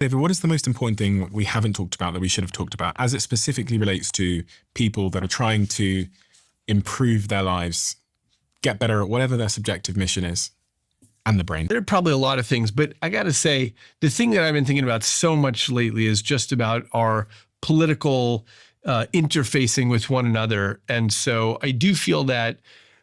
David, what is the most important thing we haven't talked about that we should have talked about as it specifically relates to people that are trying to improve their lives, get better at whatever their subjective mission is, and the brain? There are probably a lot of things, but I got to say, the thing that I've been thinking about so much lately is just about our political interfacing with one another. And so I do feel that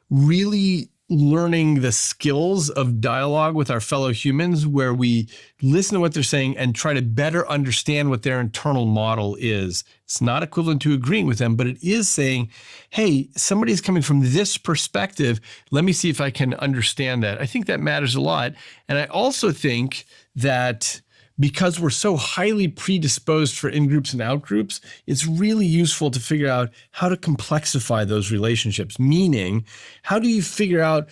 really learning the skills of dialogue with our fellow humans, where we listen to what they're saying and try to better understand what their internal model is. It's not equivalent to agreeing with them, but it is saying, hey, somebody's coming from this perspective. Let me see if I can understand that. I think that matters a lot. And I also think that because we're so highly predisposed for in-groups and out-groups, it's really useful to figure out how to complexify those relationships. Meaning, how do you figure out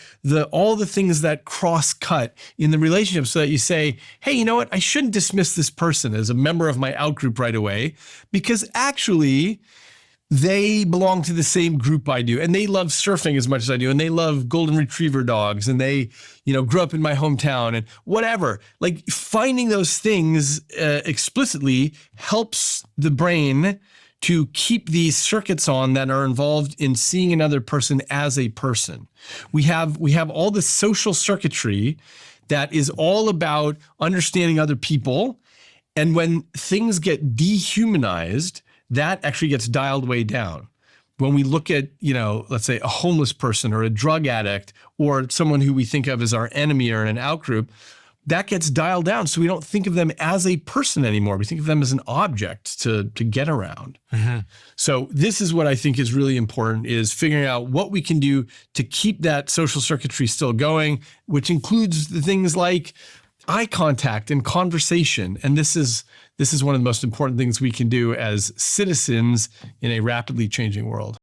all the things that cross-cut in the relationship so that you say, hey, you know what? I shouldn't dismiss this person as a member of my out-group right away, because actually, they belong to the same group I do, and they love surfing as much as I do, and they love golden retriever dogs, and they, grew up in my hometown and whatever. Like, finding those things explicitly helps the brain to keep these circuits on that are involved in seeing another person as a person. We have all this social circuitry that is all about understanding other people, and when things get dehumanized, that actually gets dialed way down. When we look at, let's say a homeless person or a drug addict or someone who we think of as our enemy or in an outgroup, that gets dialed down. So we don't think of them as a person anymore. We think of them as an object to get around. Mm-hmm. So this is what I think is really important, is figuring out what we can do to keep that social circuitry still going, which includes the things like eye contact and conversation. And this is one of the most important things we can do as citizens in a rapidly changing world.